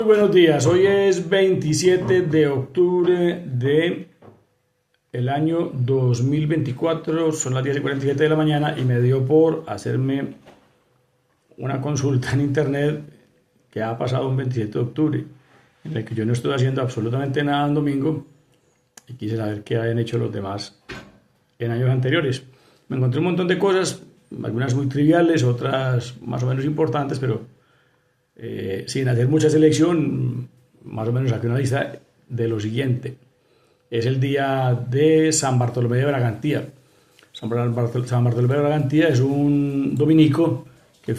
Muy buenos días, hoy es 27 de octubre de el año 2024, son las 10:47 de la mañana y me dio por hacerme una consulta en internet que ha pasado un 27 de octubre, en el que yo no estoy haciendo absolutamente nada en domingo y quise saber qué habían hecho los demás en años anteriores. Me encontré un montón de cosas, algunas muy triviales, otras más o menos importantes, pero sin hacer mucha selección, más o menos saqué una lista de lo siguiente. Es el día de San Bartolomé de Bragantía. San Bartolomé de Bragantía es un dominico que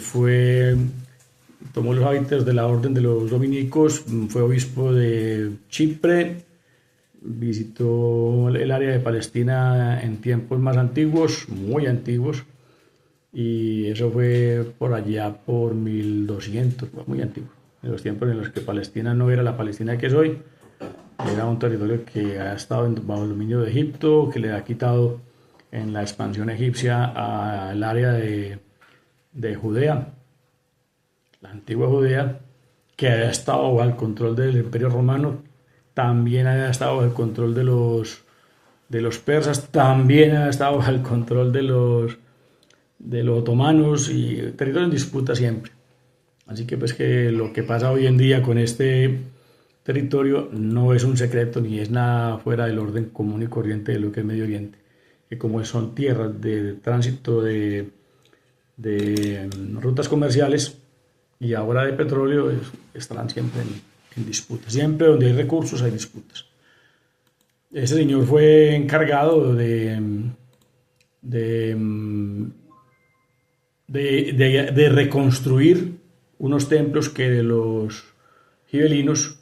tomó los hábitos de la orden de los dominicos, fue obispo de Chipre, visitó el área de Palestina en tiempos más antiguos, muy antiguos, y eso fue por allá por 1200, muy antiguo, en los tiempos en los que Palestina no era la Palestina que es hoy, era un territorio que ha estado bajo el dominio de Egipto, que le ha quitado en la expansión egipcia al área de Judea, la antigua Judea, que había estado bajo el control del Imperio Romano, también había estado bajo el control de los persas, también había estado bajo el control de los otomanos, y territorio en disputa siempre. Así que pues que lo que pasa hoy en día con este territorio no es un secreto ni es nada fuera del orden común y corriente de lo que es Medio Oriente, que como son tierras de tránsito de rutas comerciales y ahora de petróleo, estarán siempre en disputa. Siempre donde hay recursos hay disputas. Ese señor fue encargado de reconstruir unos templos que de los gibelinos,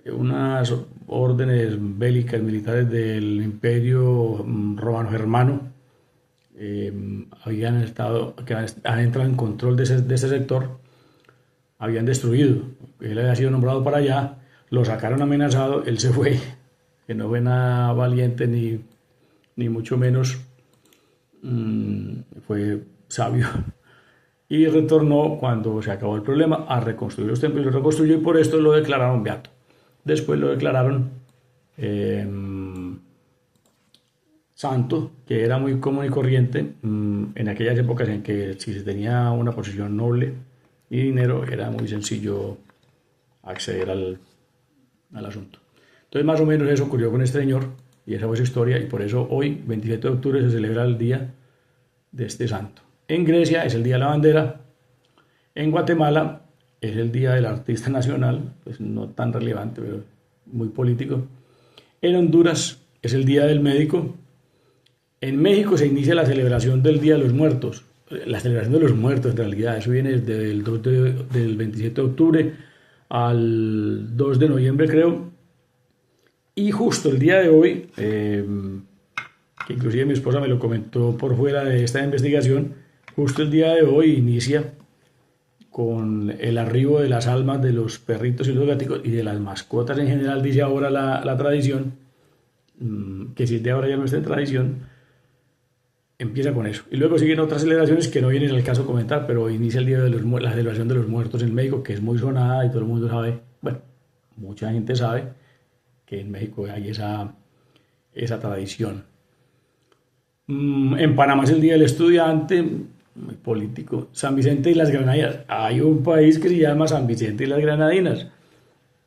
unas órdenes bélicas militares del Imperio Romano Germano, que han entrado en control de ese sector, habían destruido. Él había sido nombrado para allá, lo sacaron amenazado, él se fue, que no fue nada valiente ni mucho menos, fue sabio, y retornó cuando se acabó el problema a reconstruir los templos. Lo reconstruyó y por esto lo declararon beato. Después lo declararon santo, que era muy común y corriente en aquellas épocas en que si se tenía una posición noble y dinero era muy sencillo acceder al asunto. Entonces más o menos eso ocurrió con este señor y esa fue su historia, y por eso hoy 27 de octubre se celebra el día de este santo. En Grecia es el día de la bandera, en Guatemala es el día del artista nacional, pues no tan relevante, pero muy político. En Honduras es el día del médico. En México se inicia la celebración del Día de los Muertos. La celebración de los muertos, en realidad, eso viene desde del 27 de octubre al 2 de noviembre, creo. Y justo el día de hoy, que inclusive mi esposa me lo comentó por fuera de esta investigación, justo el día de hoy inicia con el arribo de las almas de los perritos y los gaticos y de las mascotas en general, dice ahora la tradición, que si de ahora ya no está en tradición, empieza con eso. Y luego siguen otras celebraciones que no vienen al caso comentar, pero inicia el día de la celebración de los muertos en México, que es muy sonada y todo el mundo sabe, bueno, mucha gente sabe que en México hay esa tradición. En Panamá es el día del estudiante, muy político. San Vicente y las Granadinas. Hay un país que se llama San Vicente y las Granadinas.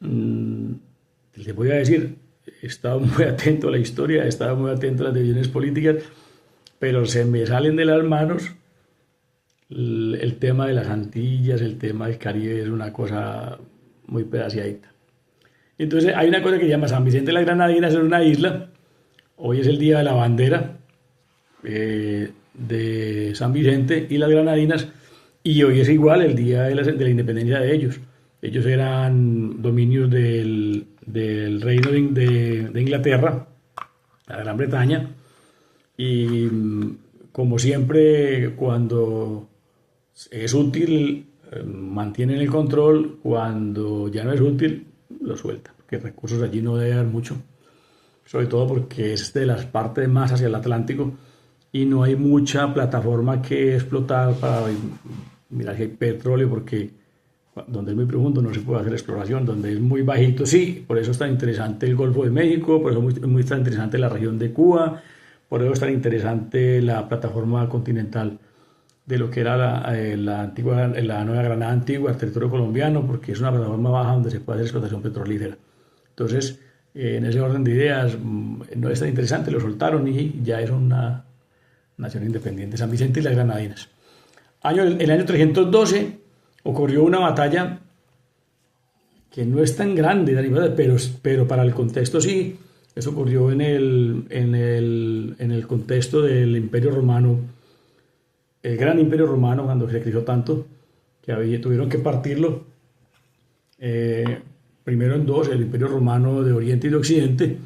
Les voy a decir, he estado muy atento a la historia, he estado muy atento a las decisiones políticas, pero se me salen de las manos el tema de las Antillas, el tema del Caribe, es una cosa muy pedaciadita. Entonces hay una cosa que se llama San Vicente y las Granadinas, es una isla. Hoy es el día de la bandera de San Vicente y las Granadinas, y hoy es igual el día de la independencia de ellos. Ellos eran dominios del reino de Inglaterra, la Gran Bretaña, y como siempre, cuando es útil, mantienen el control, cuando ya no es útil, lo sueltan, porque recursos allí no debe haber mucho, sobre todo porque es de las partes más hacia el Atlántico y no hay mucha plataforma que explotar para mirar si hay petróleo, porque donde es muy profundo no se puede hacer exploración, donde es muy bajito sí, por eso es tan interesante el Golfo de México, por eso es muy tan interesante la región de Cuba, por eso es tan interesante la plataforma continental de lo que era la Nueva Granada antigua, el territorio colombiano, porque es una plataforma baja donde se puede hacer explotación petrolífera. Entonces, en ese orden de ideas, no es tan interesante, lo soltaron y ya es una nación independiente, San Vicente y las Granadinas. El año 312 ocurrió una batalla que no es tan grande, pero para el contexto sí. Eso ocurrió en el contexto del Imperio Romano, el gran Imperio Romano, cuando se creció tanto que tuvieron que partirlo primero en dos, el Imperio Romano de Oriente y de Occidente,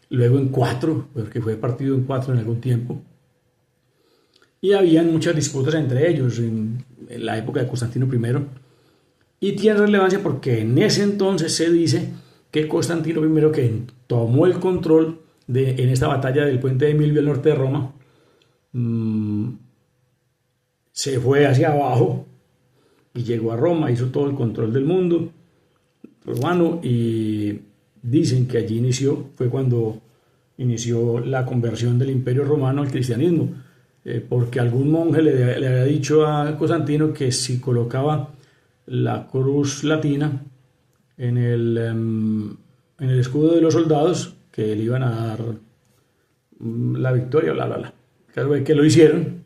luego en cuatro, porque fue partido en cuatro en algún tiempo. Y habían muchas disputas entre ellos en la época de Constantino I. Y tiene relevancia porque en ese entonces se dice que Constantino I, que tomó el control en esta batalla del puente de Milvio al norte de Roma, se fue hacia abajo y llegó a Roma, hizo todo el control del mundo romano y dicen que allí fue cuando inició la conversión del Imperio Romano al cristianismo, porque algún monje le había dicho a Constantino que si colocaba la cruz latina en el escudo de los soldados, que le iban a dar la victoria, bla, bla, bla. Claro que lo hicieron.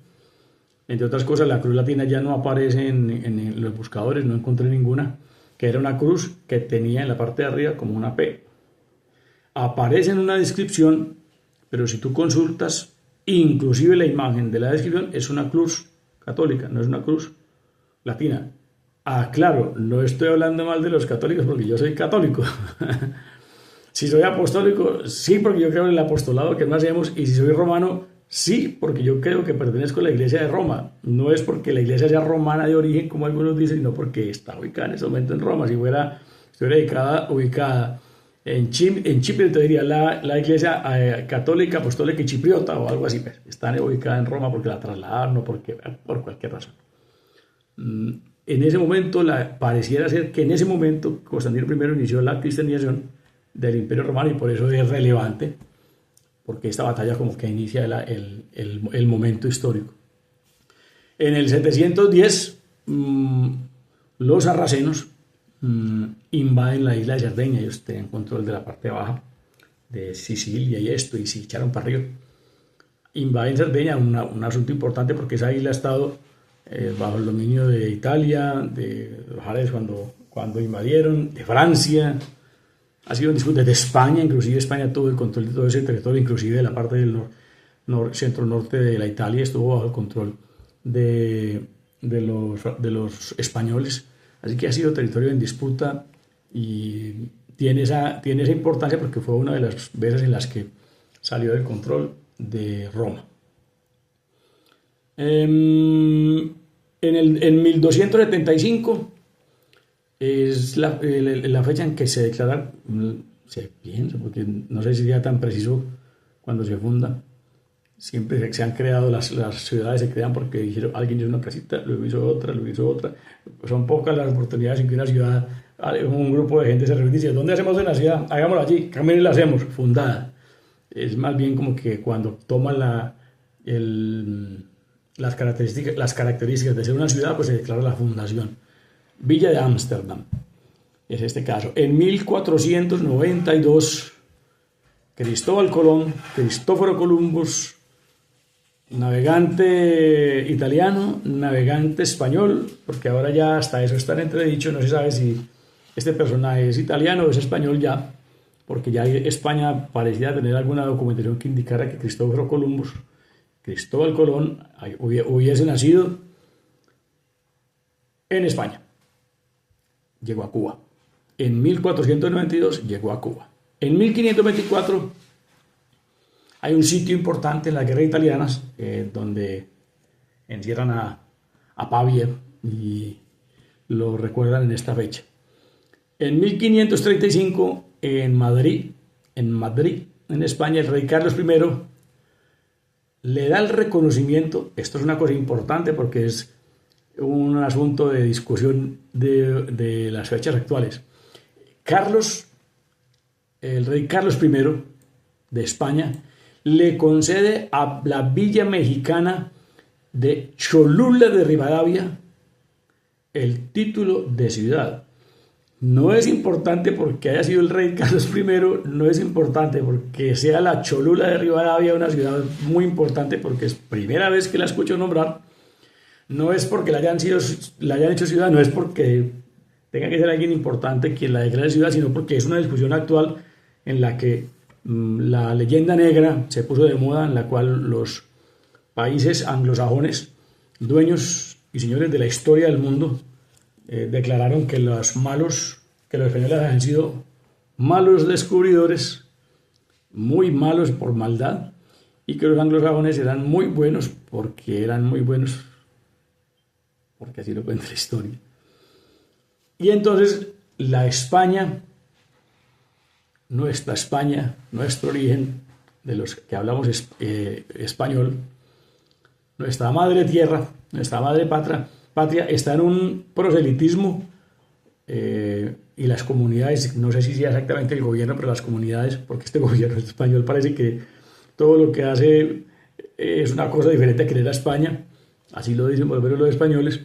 Entre otras cosas, la cruz latina ya no aparece en los buscadores, no encontré ninguna, que era una cruz que tenía en la parte de arriba como una P. Aparece en una descripción, pero si tú consultas, inclusive la imagen de la descripción es una cruz católica, no es una cruz latina. Ah, claro, no estoy hablando mal de los católicos porque yo soy católico. Si soy apostólico, sí, porque yo creo en el apostolado que no hacemos, y si soy romano, sí, porque yo creo que pertenezco a la iglesia de Roma. No es porque la iglesia sea romana de origen, como algunos dicen, sino porque está ubicada en ese momento en Roma. Si estuviera ubicada en Chipre, te diría la iglesia católica, apostólica y chipriota o algo así. Pues, están ubicadas en Roma porque la trasladaron o por cualquier razón. En ese momento, pareciera ser que en ese momento Constantino I inició la cristianización del Imperio Romano y por eso es relevante, porque esta batalla como que inicia el momento histórico. En el 710, los sarracenos invaden la isla de Cerdeña. Ellos tenían control de la parte baja de Sicilia y se echaron para arriba. Invaden Cerdeña, un asunto importante porque esa isla ha estado bajo el dominio de Italia, de los árabes cuando invadieron, de Francia. Ha sido un disputa de España, inclusive España tuvo el control de todo ese territorio, inclusive de la parte del centro-norte de la Italia estuvo bajo el control de los españoles. Así que ha sido territorio en disputa y tiene esa importancia porque fue una de las veces en las que salió del control de Roma. En 1275 es la fecha en que se declara, se piensa, porque no sé si sea tan preciso cuando se funda. Siempre se han creado las ciudades, se crean porque alguien hizo una casita, luego hizo otra. Son pocas las oportunidades en que una ciudad, un grupo de gente se reúne y dice: ¿dónde hacemos una ciudad? Hagámoslo allí, también la hacemos, fundada. Es más bien como que cuando toma las características de ser una ciudad, pues se declara la fundación. Villa de Ámsterdam es este caso. En 1492, Cristóbal Colón, Cristóforo Columbus, navegante italiano, navegante español, porque ahora ya hasta eso está en entredicho, no se sabe si este personaje es italiano o es español ya, porque ya España parecía tener alguna documentación que indicara que Cristóbal Colón hubiese nacido en España. Llegó a Cuba. En 1492 llegó a Cuba. En 1524 hay un sitio importante en las guerras italianas donde encierran a Pavia y lo recuerdan en esta fecha. En 1535 en Madrid, en España, el rey Carlos I le da el reconocimiento. Esto es una cosa importante porque es un asunto de discusión de las fechas actuales. Carlos, el rey Carlos I de España, le concede a la villa mexicana de Cholula de Rivadavia el título de ciudad. No es importante porque haya sido el rey Carlos I, no es importante porque sea la Cholula de Rivadavia una ciudad muy importante, porque es primera vez que la escucho nombrar. No es porque la hayan hecho ciudad, no es porque tenga que ser alguien importante quien la declare ciudad, sino porque es una discusión actual en la que la leyenda negra se puso de moda, en la cual los países anglosajones, dueños y señores de la historia del mundo, declararon que los españoles habían sido malos descubridores, muy malos por maldad, y que los anglosajones eran muy buenos porque así lo cuenta la historia. Y entonces la España, nuestra España, nuestro origen, de los que hablamos español, nuestra madre tierra, nuestra madre patria, está en un proselitismo, y las comunidades, no sé si sea exactamente el gobierno, pero las comunidades, porque este gobierno español parece que todo lo que hace es una cosa diferente a querer a España, así lo dicen por los españoles,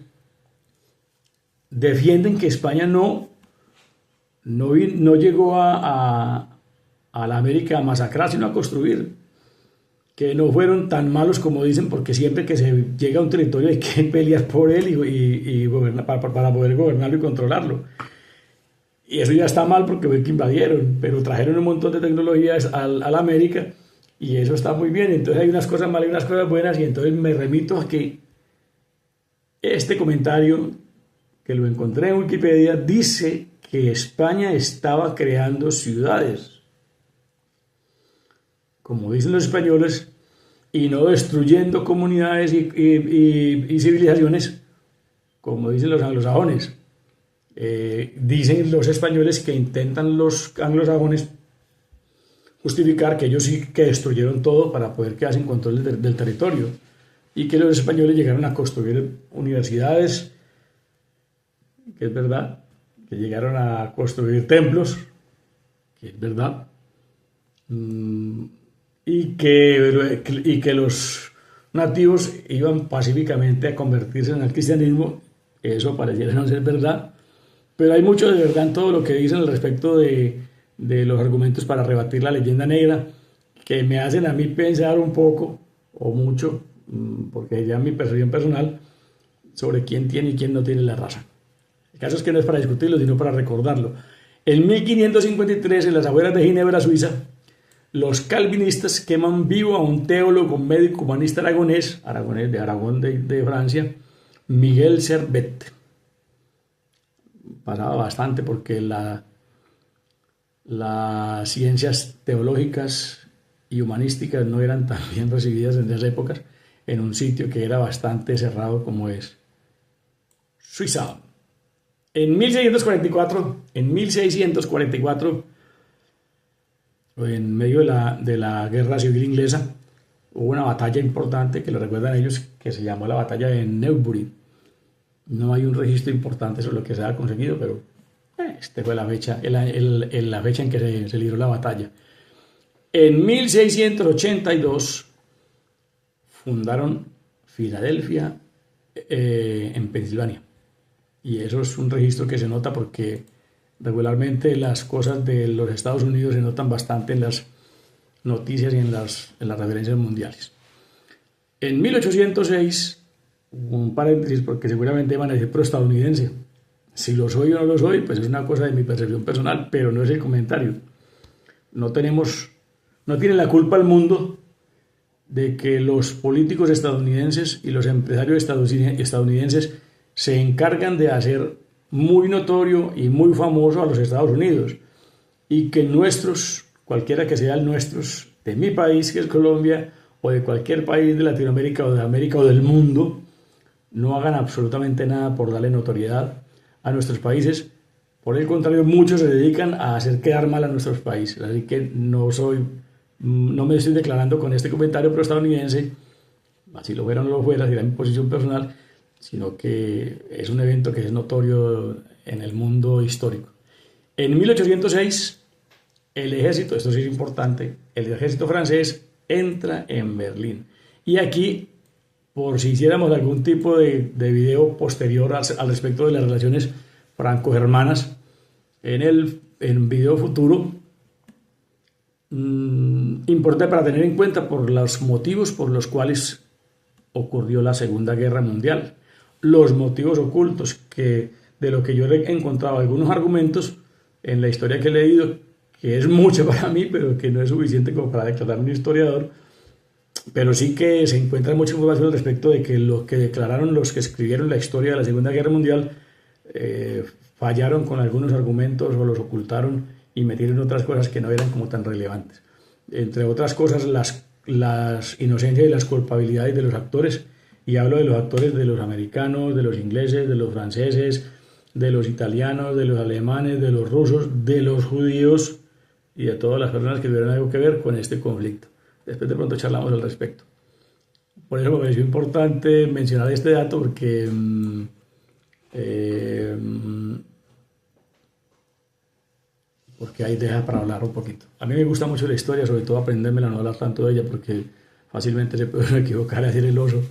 defienden que España no llegó a la América a masacrar, sino a construir, que no fueron tan malos como dicen, porque siempre que se llega a un territorio hay que pelear por él y gobernar, para poder gobernarlo y controlarlo. Y eso ya está mal porque fue que invadieron, pero trajeron un montón de tecnologías a la América y eso está muy bien. Entonces hay unas cosas malas y unas cosas buenas, y entonces me remito a que este comentario, que lo encontré en Wikipedia, dice que España estaba creando ciudades, como dicen los españoles, y no destruyendo comunidades y civilizaciones, como dicen los anglosajones. Dicen los españoles que intentan los anglosajones justificar que ellos sí que destruyeron todo para poder quedarse en control del territorio, y que los españoles llegaron a construir universidades, que es verdad, que llegaron a construir templos, que es verdad, y que los nativos iban pacíficamente a convertirse en el cristianismo. Eso pareciera no ser verdad, pero hay mucho de verdad en todo lo que dicen al respecto de los argumentos para rebatir la leyenda negra, que me hacen a mí pensar un poco o mucho, porque ya mi percepción personal, sobre quién tiene y quién no tiene la razón. El caso es que no es para discutirlo, sino para recordarlo. En 1553, en las afueras de Ginebra, Suiza, los calvinistas queman vivo a un teólogo, médico, humanista aragonés de Aragón, de Francia, Miguel Servet. Pasaba bastante porque las ciencias teológicas y humanísticas no eran tan bien recibidas en esas épocas, en un sitio que era bastante cerrado como es Suiza. En 1644, en medio de la Guerra Civil Inglesa, hubo una batalla importante que lo recuerdan ellos, que se llamó la batalla de Newbury. No hay un registro importante sobre lo que se ha conseguido, pero esta fue la fecha, la fecha en que se libró la batalla. En 1682 fundaron Filadelfia, en Pensilvania. Y eso es un registro que se nota porque regularmente las cosas de los Estados Unidos se notan bastante en las noticias y en las referencias mundiales. En 1806, un paréntesis porque seguramente van a decir pro-estadounidense. Si lo soy o no lo soy, pues es una cosa de mi percepción personal, pero no es el comentario. No tiene la culpa el mundo de que los políticos estadounidenses y los empresarios estadounidenses se encargan de hacer muy notorio y muy famoso a los Estados Unidos, y que nuestros, cualquiera que sea el nuestros, de mi país, que es Colombia, o de cualquier país de Latinoamérica o de América o del mundo, no hagan absolutamente nada por darle notoriedad a nuestros países. Por el contrario, muchos se dedican a hacer quedar mal a nuestros países. Así que no me estoy declarando con este comentario pro-estadounidense, así lo fuera o no lo fuera, sería mi posición personal, sino que es un evento que es notorio en el mundo histórico. En 1806, el ejército, esto sí es importante, el ejército francés entra en Berlín. Y aquí, por si hiciéramos algún tipo de video posterior al respecto de las relaciones franco-germanas, en video futuro, importante para tener en cuenta por los motivos por los cuales ocurrió la Segunda Guerra Mundial. Los motivos ocultos que de lo que yo he encontrado algunos argumentos en la historia que he leído, que es mucho para mí, pero que no es suficiente como para declararme un historiador, pero sí que se encuentra mucha información al respecto de que lo que declararon los que escribieron la historia de la Segunda Guerra Mundial fallaron con algunos argumentos o los ocultaron y metieron otras cosas que no eran como tan relevantes. Entre otras cosas, las inocencias y las culpabilidades de los actores, y hablo de los actores de los americanos, de los ingleses, de los franceses, de los italianos, de los alemanes, de los rusos, de los judíos y de todas las personas que tuvieron algo que ver con este conflicto. Después de pronto charlamos al respecto. Por eso me pareció importante mencionar este dato porque porque ahí deja para hablar un poquito. A mí me gusta mucho la historia, sobre todo aprendérmela, no hablar tanto de ella, porque fácilmente se puede equivocar y hacer el oso.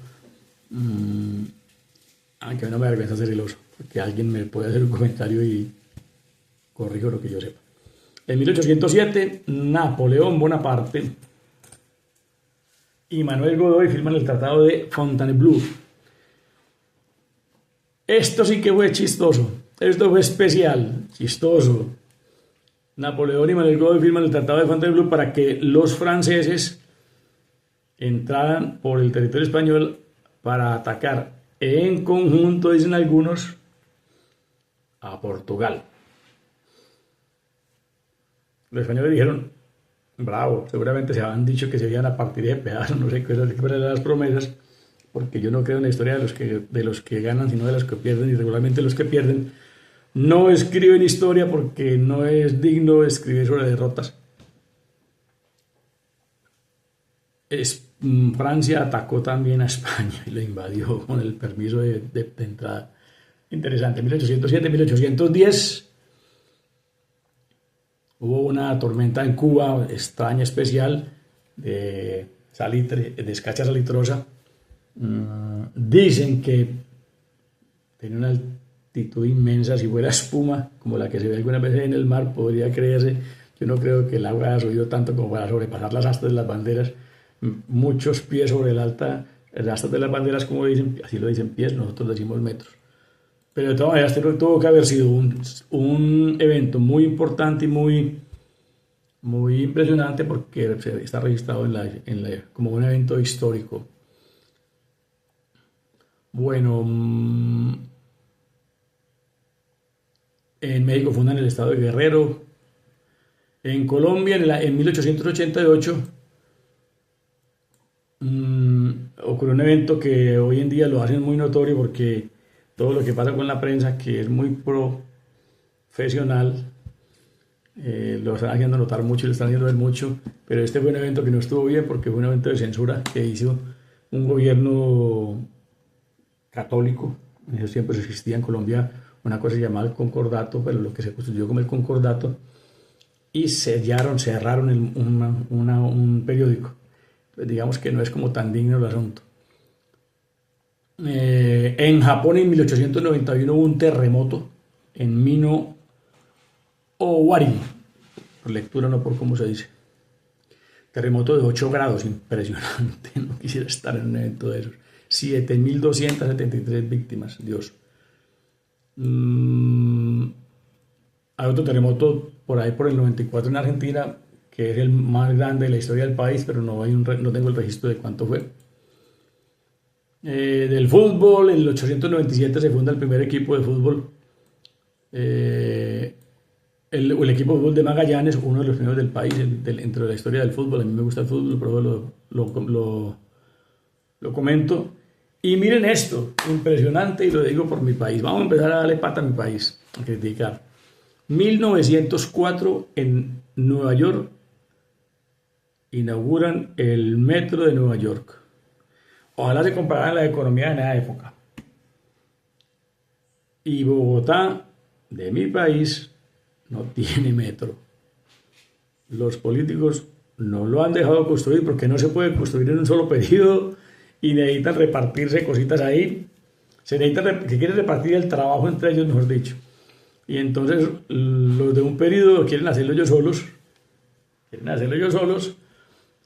Aunque a mí no me da vergüenza hacer el oso, porque alguien me puede hacer un comentario y corrijo lo que yo sepa. En 1807, Napoleón Bonaparte y Manuel Godoy firman el Tratado de Fontainebleau. Esto sí que fue chistoso, esto fue especial, chistoso. Napoleón y Manuel Godoy firman el Tratado de Fontainebleau para que los franceses entraran por el territorio español para atacar en conjunto, dicen algunos, a Portugal. Los españoles dijeron, bravo, seguramente se habían dicho que se iban a partir de pedazos, no sé qué eran las promesas, porque yo no creo en la historia de los que ganan, sino de los que pierden, y regularmente los que pierden no escriben historia porque no es digno escribir sobre derrotas. Francia atacó también a España y lo invadió con el permiso de entrada. Interesante, 1807, 1810 hubo una tormenta en Cuba extraña, especial, de salitre, de escarcha salitrosa. Dicen que tenía una altitud inmensa. Si fuera espuma, como la que se ve algunas veces en el mar, podría creerse. Yo no creo que el agua haya subido tanto como para sobrepasar las astas de las banderas. Muchos pies sobre el astas de las banderas, como dicen, así lo dicen pies, nosotros decimos metros. Pero de todas maneras tuvo que haber sido un evento muy importante y muy impresionante, porque está registrado como un evento histórico. Bueno, en México fundan el estado de Guerrero. En Colombia, en 1888, ocurrió un evento que hoy en día lo hacen muy notorio, porque todo lo que pasa con la prensa, que es muy profesional, lo están haciendo notar mucho y lo están haciendo ver mucho, pero este fue un evento que no estuvo bien, porque fue un evento de censura que hizo un gobierno católico. En esos tiempos existía en Colombia una cosa llamada el concordato, pero lo que se constituyó como el concordato, y cerraron un periódico. Pues digamos que no es como tan digno el asunto. En Japón en 1891 hubo un terremoto en Mino Owari, por lectura, no por cómo se dice. Terremoto de 8 grados, impresionante. No quisiera estar en un evento de esos. 7.273 víctimas, Dios. Hay otro terremoto por ahí por el 94 en Argentina, que es el más grande de la historia del país, pero no tengo el registro de cuánto fue. Del fútbol, en el 897 se funda el primer equipo de fútbol. El equipo de fútbol de Magallanes, uno de los primeros del país, dentro de la historia del fútbol. A mí me gusta el fútbol, pero lo comento. Y miren esto, impresionante, y lo digo por mi país. Vamos a empezar a darle pata a mi país, a criticar. 1904 en Nueva York inauguran el metro de Nueva York. Ojalá se comparara la economía en esa época. Y Bogotá, de mi país, no tiene metro. Los políticos no lo han dejado construir porque no se puede construir en un solo periodo y necesitan repartirse cositas ahí. Se quiere repartir el trabajo entre ellos, mejor dicho. Y entonces los de un periodo quieren hacerlo ellos solos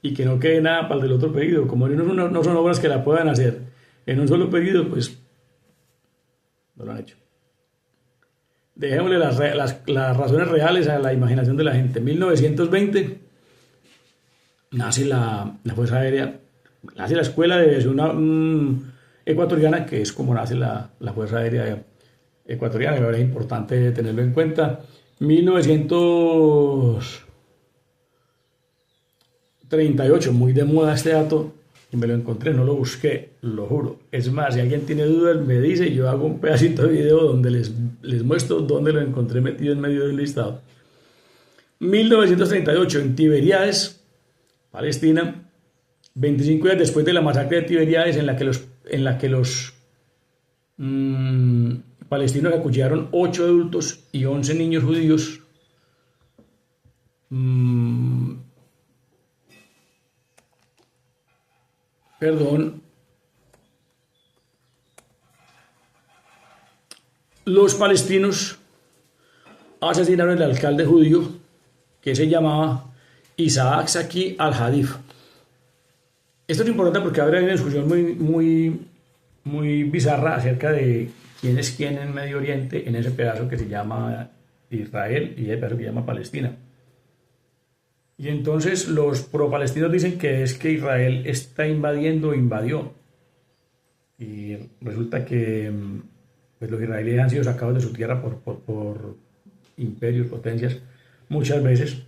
y que no quede nada para el del otro periodo. Como no son obras que la puedan hacer en un solo periodo, pues no lo han hecho. Dejémosle las razones reales a la imaginación de la gente. En 1920 nace la Fuerza Aérea, nace la Escuela de Aviación Ecuatoriana, que es como nace la Fuerza Aérea Ecuatoriana, que ahora es importante tenerlo en cuenta. 1938, muy de moda este dato, y me lo encontré, no lo busqué, lo juro. Es más, si alguien tiene dudas, me dice y yo hago un pedacito de video donde les muestro dónde lo encontré metido en medio de un listado. 1938, en Tiberíades, Palestina, 25 días después de la masacre de Tiberíades, en la que los palestinos acuchillaron 8 adultos y 11 niños judíos. Los palestinos asesinaron al alcalde judío que se llamaba Isaac Zaki al-Hadif. Esto es importante porque ahora hay una discusión muy bizarra acerca de quién es quién en Medio Oriente, en ese pedazo que se llama Israel y ese pedazo que se llama Palestina. Y entonces los pro-palestinos dicen que es que Israel está invadió. Y resulta que pues los israelíes han sido sacados de su tierra por imperios, potencias, muchas veces.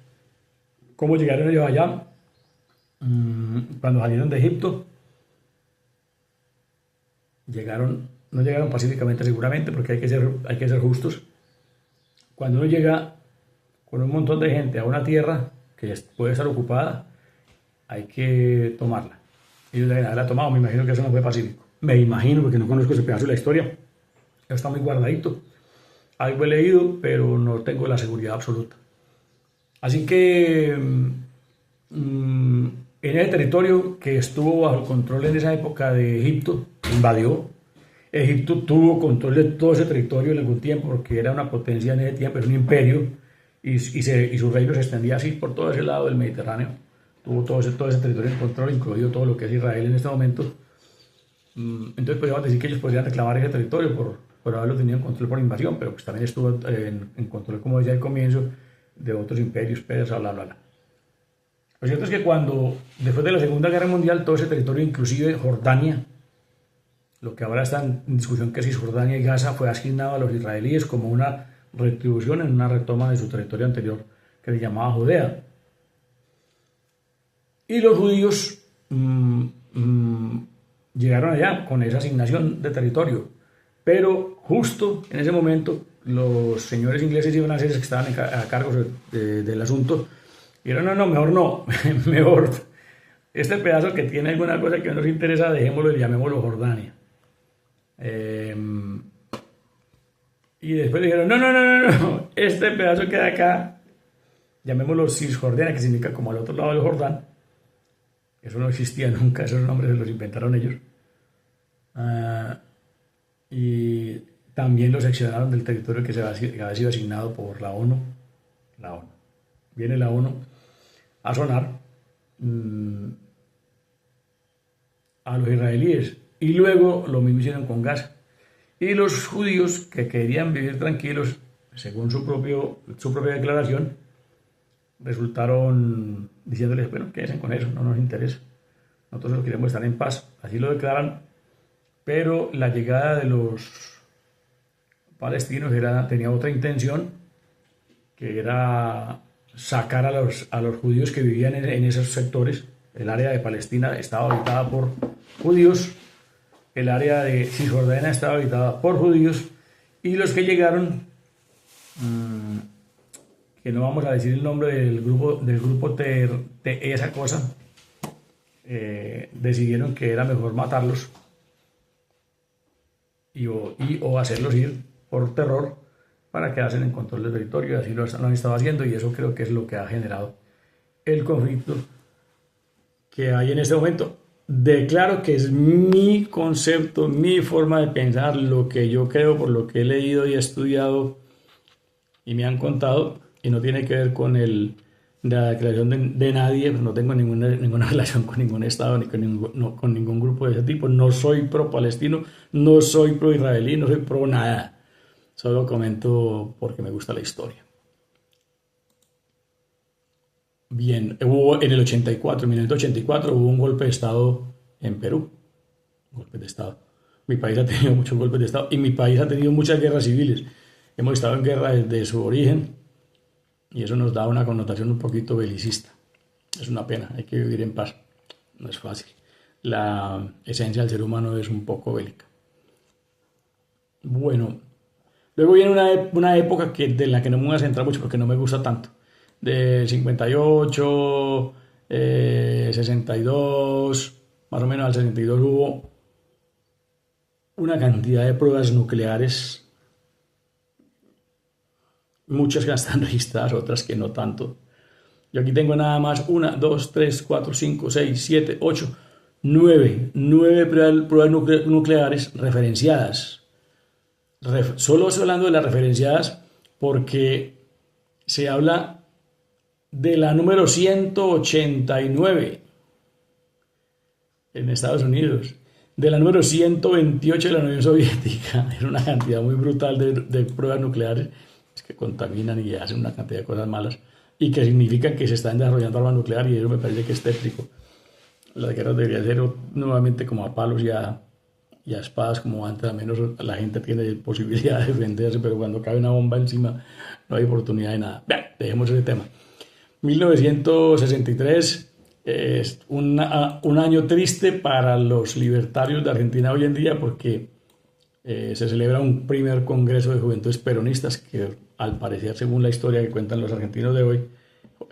¿Cómo llegaron ellos allá? Cuando salieron de Egipto, no llegaron pacíficamente seguramente, porque hay que ser justos. Cuando uno llega con un montón de gente a una tierra que puede estar ocupada, hay que tomarla. Ellos deben haberla tomado, me imagino que eso no fue pacífico. Me imagino, porque no conozco ese pedazo de la historia. Está muy guardadito. Algo he leído, pero no tengo la seguridad absoluta. Así que en ese territorio que estuvo bajo el control en esa época de Egipto, invadió. Egipto tuvo control de todo ese territorio en algún tiempo, porque era una potencia en ese tiempo, era un imperio, y su reino se extendía así por todo ese lado del Mediterráneo. Tuvo todo ese territorio en control, incluido todo lo que es Israel en este momento. Entonces podríamos decir que ellos podrían reclamar ese territorio por haberlo tenido en control por invasión, pero pues también estuvo en control, como decía al comienzo, de otros imperios, persas, bla, bla, bla. Lo cierto es que después de la Segunda Guerra Mundial, todo ese territorio, inclusive Jordania, lo que ahora está en discusión, que si Jordania y Gaza, fue asignado a los israelíes como una retribución en una retoma de su territorio anterior, que se llamaba Judea. Y los judíos llegaron allá con esa asignación de territorio, pero justo en ese momento los señores ingleses y franceses que estaban a cargo del asunto dijeron, no, mejor no, mejor este pedazo que tiene alguna cosa que no nos interesa, dejémoslo y llamémoslo Jordania. Y después dijeron, no, este pedazo que de acá, llamémoslo Cisjordania, que significa como al otro lado del Jordán. Eso no existía nunca, esos nombres se los inventaron ellos. Y también los seccionaron del territorio que había sido asignado por la ONU. Viene la ONU a sonar a los israelíes. Y luego lo mismo hicieron con Gaza. Y los judíos que querían vivir tranquilos, según su propia declaración, resultaron diciéndoles, bueno, quédense con eso, no nos interesa. Nosotros solo queremos estar en paz. Así lo declaran. Pero la llegada de los palestinos tenía otra intención, que era sacar a los judíos que vivían en esos sectores. El área de Palestina estaba habitada por judíos, el área de Cisjordania estaba habitada por judíos, y los que llegaron, que no vamos a decir el nombre del grupo esa cosa, decidieron que era mejor matarlos o hacerlos ir por terror para quedarse en control del territorio, y así lo han estado haciendo, y eso creo que es lo que ha generado el conflicto que hay en este momento. Declaro que es mi concepto, mi forma de pensar, lo que yo creo, por lo que he leído y he estudiado y me han contado, y no tiene que ver con la declaración de nadie, pues no tengo ninguna relación con ningún Estado ni con ningún grupo de ese tipo. No soy pro-palestino, no soy pro-israelí, no soy pro nada. Solo comento porque me gusta la historia. Bien, hubo en el 84, en 1984 hubo un golpe de Estado en Perú. Golpe de Estado. Mi país ha tenido muchos golpes de Estado y mi país ha tenido muchas guerras civiles. Hemos estado en guerra desde su origen y eso nos da una connotación un poquito belicista. Es una pena, hay que vivir en paz. No es fácil. La esencia del ser humano es un poco bélica. Bueno, luego viene una época de la que no me voy a centrar mucho porque no me gusta tanto. De 58, 62, más o menos al 62 hubo una cantidad de pruebas nucleares, muchas que están registradas, otras que no tanto. Yo aquí tengo nada más 1, 2, 3, 4, 5, 6, 7, 8, 9 pruebas nucleares referenciadas. Solo estoy hablando de las referenciadas porque se habla de la número 189 en Estados Unidos, de la número 128 de la Unión Soviética. Es una cantidad muy brutal de pruebas nucleares que contaminan y hacen una cantidad de cosas malas y que significan que se están desarrollando armas nucleares, y eso me parece que es tétrico. Las guerras deberían ser nuevamente como a palos y a espadas como antes, al menos la gente tiene posibilidad de defenderse, pero cuando cae una bomba encima no hay oportunidad de nada. Bien, dejemos ese tema. 1963 es un año triste para los libertarios de Argentina hoy en día porque se celebra un primer congreso de juventudes peronistas que, al parecer, según la historia que cuentan los argentinos de hoy,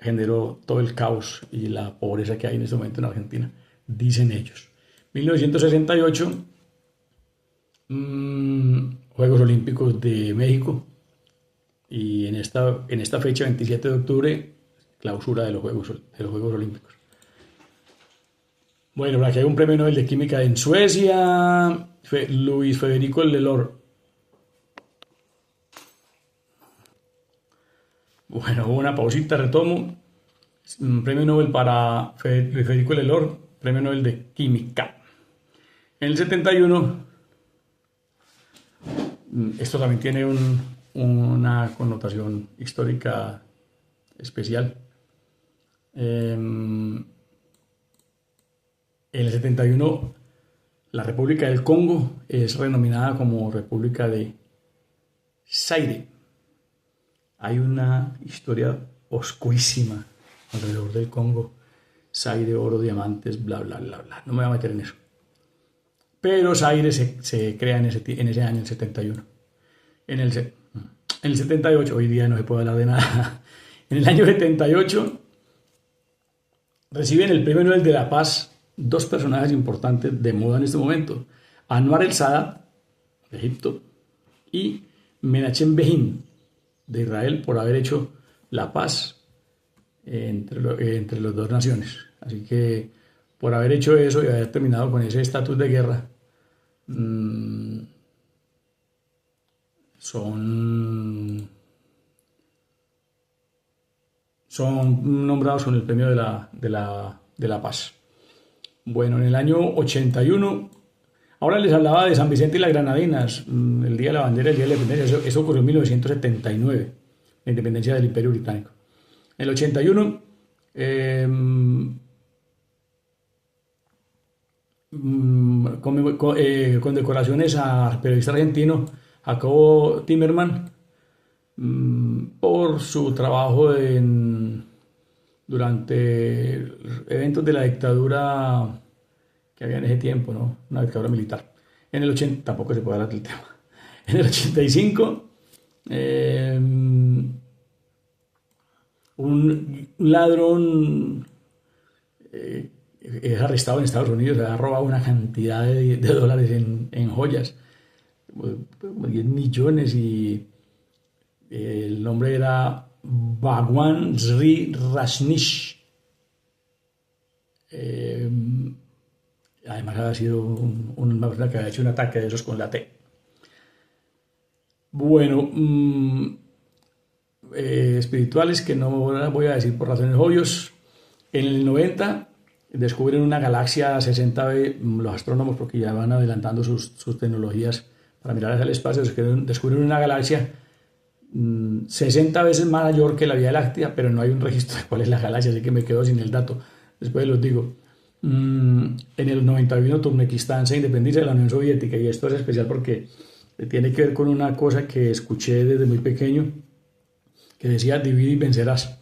generó todo el caos y la pobreza que hay en este momento en Argentina, dicen ellos. 1968, Juegos Olímpicos de México, y en esta fecha, 27 de octubre, clausura de los Juegos Olímpicos. Bueno, por aquí hay un premio Nobel de Química en Suecia, Luis Federico Lelor. Bueno, hubo una pausita, retomo. Un premio Nobel para Luis Federico Lelor, premio Nobel de Química. En el 71, esto también tiene una connotación histórica especial. En el 71, la República del Congo es renominada como República de Zaire. Hay una historia oscurísima alrededor del Congo. Zaire, oro, diamantes, bla, bla, bla, bla. No me voy a meter en eso. Pero Zaire se crea en ese año, el 71. En el 78, hoy día no se puede hablar de nada. En el año 78 reciben el Premio Nobel de la Paz dos personajes importantes de moda en este momento: Anwar el-Sadat, de Egipto, y Menachem Begin, de Israel, por haber hecho la paz entre las dos naciones. Así que, por haber hecho eso y haber terminado con ese estatus de guerra, son nombrados con el premio de la paz. Bueno, en el año 81, ahora les hablaba de San Vicente y las Granadinas, el Día de la Bandera, el Día de la Independencia. Eso ocurrió en 1979, la independencia del Imperio Británico. En el 81, condecoraciones al periodista argentino Jacobo Timerman por su trabajo durante eventos de la dictadura que había en ese tiempo, ¿no? Una dictadura militar. En el 80, tampoco se puede hablar del tema. En el 85, un ladrón es arrestado en Estados Unidos, se ha robado una cantidad de dólares en joyas. como 10 millones y el nombre era Bhagwan Sri Rajneesh. Además había sido una persona que había hecho un ataque de esos con la T. Bueno, espirituales que no voy a decir por razones obvias. En el 90 descubren una galaxia 60 veces, los astrónomos, porque ya van adelantando sus tecnologías para mirar hacia el espacio, descubren una galaxia 60 veces mayor que la Vía Láctea, pero no hay un registro de cuál es la galaxia, así que me quedo sin el dato. Después los digo. En el 91 Turkmenistán se independiza de la Unión Soviética, y esto es especial porque tiene que ver con una cosa que escuché desde muy pequeño, que decía divide y vencerás.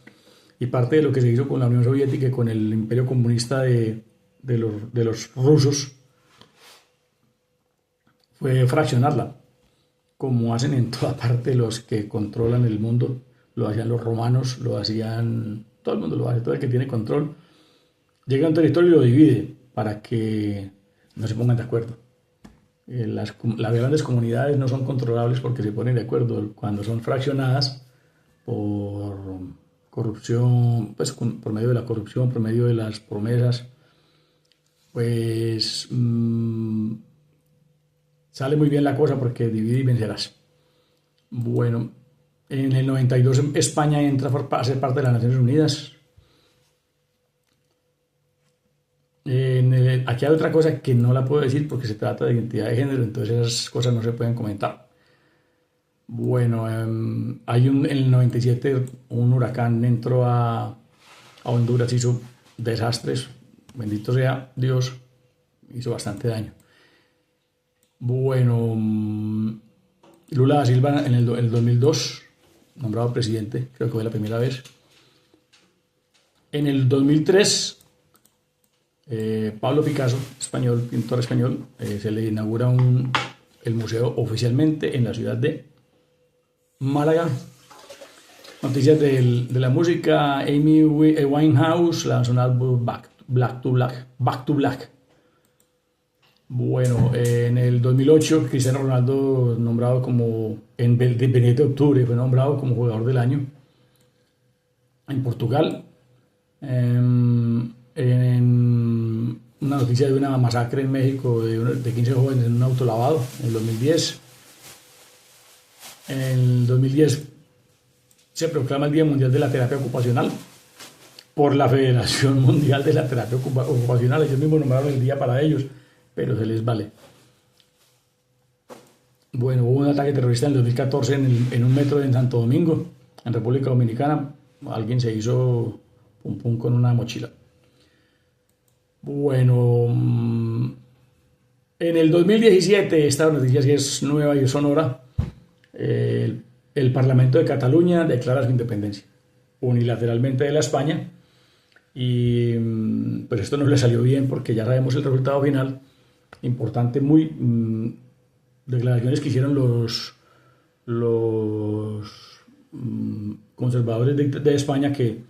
Y parte de lo que se hizo con la Unión Soviética y con el imperio comunista de los rusos fue fraccionarla, como hacen en toda parte los que controlan el mundo. Lo hacían los romanos, lo hacían, todo el mundo lo hace, todo el que tiene control llega a un territorio y lo divide para que no se pongan de acuerdo. Las grandes comunidades no son controlables porque se ponen de acuerdo. Cuando son fraccionadas por corrupción, pues por medio de la corrupción, por medio de las promesas, pues sale muy bien la cosa porque divide y vencerás. Bueno, en el 92 España entra a ser parte de las Naciones Unidas. Aquí hay otra cosa que no la puedo decir porque se trata de identidad de género, entonces esas cosas no se pueden comentar. Bueno, hay en el 97 un huracán entró a Honduras, hizo desastres, bendito sea Dios, hizo bastante daño. Bueno, Lula da Silva en el 2002, nombrado presidente, creo que fue la primera vez. En el 2003, Pablo Picasso, español, pintor español, se le inaugura el museo oficialmente en la ciudad de Málaga. Noticias de la música: Amy Winehouse lanzó un álbum Back to Black. Bueno, en el 2008 Cristiano Ronaldo, nombrado como en 20 de octubre, fue nombrado como jugador del año en Portugal. En una noticia de una masacre en México de 15 jóvenes en un auto lavado en el 2010. En el 2010 se proclama el Día Mundial de la Terapia Ocupacional por la Federación Mundial de la Terapia Ocupacional. Ellos mismos nombraron el día para ellos, pero se les vale. Bueno, hubo un ataque terrorista en el 2014 en un metro en Santo Domingo, en República Dominicana. Alguien se hizo pum pum con una mochila. Bueno, en el 2017, esta noticia sí es nueva y sonora, el Parlamento de Cataluña declara su independencia unilateralmente de la España, y pues esto no le salió bien porque ya sabemos el resultado final. Importante, declaraciones que hicieron los conservadores de España, que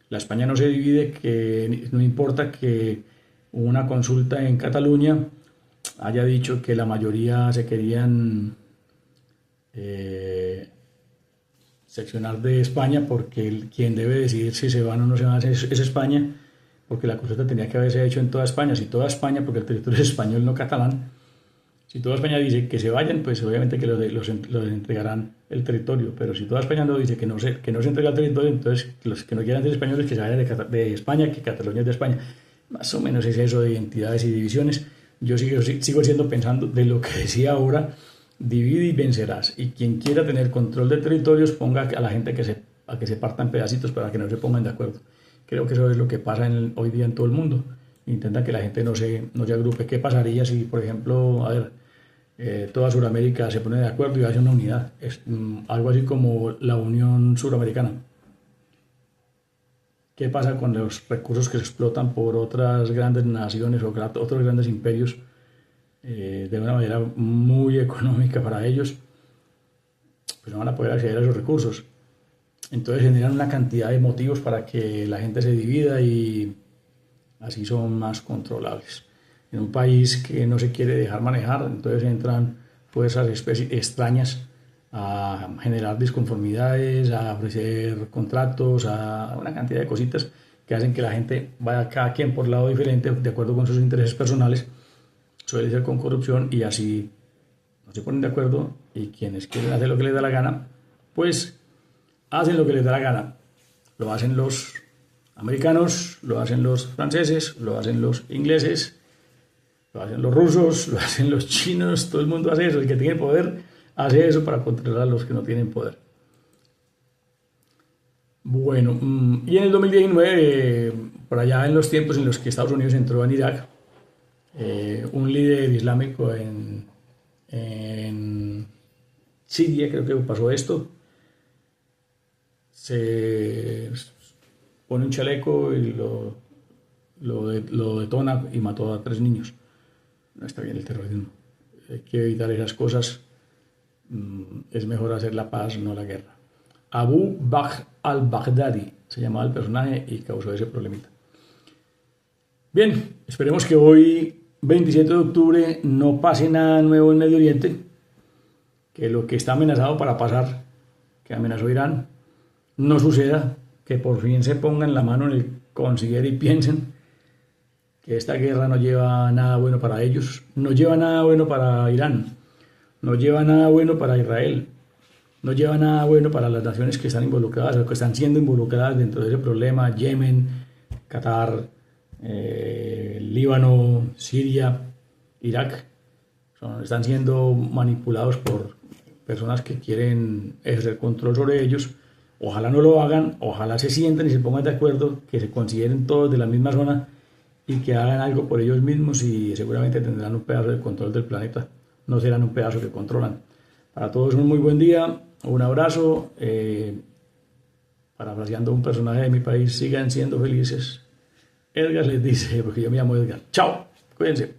la España no se divide, que no importa que una consulta en Cataluña haya dicho que la mayoría se querían seccionar de España, porque quien debe decidir si se van o no se van es España, porque la consulta tenía que haberse hecho en toda España. Si toda España, porque el territorio es español, no catalán, si toda España dice que se vayan, pues obviamente que los entregarán el territorio. Pero si toda España no dice que no se entrega el territorio, entonces los que no quieran ser españoles que se vayan de España, que Cataluña es de España. Más o menos es eso de identidades y divisiones. Yo sigo siendo pensando de lo que decía ahora: divide y vencerás. Y quien quiera tener control de territorios, ponga a la gente a que se partan pedacitos para que no se pongan de acuerdo. Creo que eso es lo que pasa hoy día en todo el mundo. Intentan que la gente no se agrupe. ¿Qué pasaría si, por ejemplo, toda Sudamérica se pone de acuerdo y hace una unidad? Es algo así como la Unión Suramericana. ¿Qué pasa con los recursos que se explotan por otras grandes naciones o otros grandes imperios de una manera muy económica para ellos? Pues no van a poder acceder a esos recursos. Entonces generan una cantidad de motivos para que la gente se divida, y así son más controlables. En un país que no se quiere dejar manejar, entonces entran fuerzas extrañas a generar disconformidades, a ofrecer contratos, a una cantidad de cositas que hacen que la gente vaya cada quien por lado diferente, de acuerdo con sus intereses personales. Suele ser con corrupción y así no se ponen de acuerdo y quienes quieren hacer lo que les da la gana, pues hacen lo que les da la gana. Lo hacen los americanos, lo hacen los franceses, lo hacen los ingleses, lo hacen los rusos, lo hacen los chinos, todo el mundo hace eso. El que tiene poder hace eso para controlar a los que no tienen poder. Bueno, y en el 2019, por allá en los tiempos en los que Estados Unidos entró en Irak, un líder islámico en Siria, creo que pasó esto, se pone un chaleco y lo detona y mató a 3 niños. No está bien el terrorismo. Hay que evitar esas cosas. Es mejor hacer la paz, no la guerra. Abu Bakr al-Baghdadi se llamaba el personaje y causó ese problemita. Bien, esperemos que hoy, 27 de octubre, no pase nada nuevo en Medio Oriente, que lo que está amenazado para pasar, que amenazó Irán, no suceda, que por fin se pongan la mano en el consiguiente y piensen que esta guerra no lleva nada bueno para ellos, no lleva nada bueno para Irán, no lleva nada bueno para Israel, no lleva nada bueno para las naciones que están involucradas o que están siendo involucradas dentro de ese problema: Yemen, Qatar, Líbano, Siria, Irak. Están siendo manipulados por personas que quieren ejercer control sobre ellos. Ojalá no lo hagan, ojalá se sienten y se pongan de acuerdo, que se consideren todos de la misma zona y que hagan algo por ellos mismos y seguramente tendrán un pedazo de control del planeta. No serán un pedazo que controlan. Para todos un muy buen día, un abrazo. Parafraseando un personaje de mi país, sigan siendo felices. Edgar les dice, porque yo me llamo Edgar. Chao, cuídense.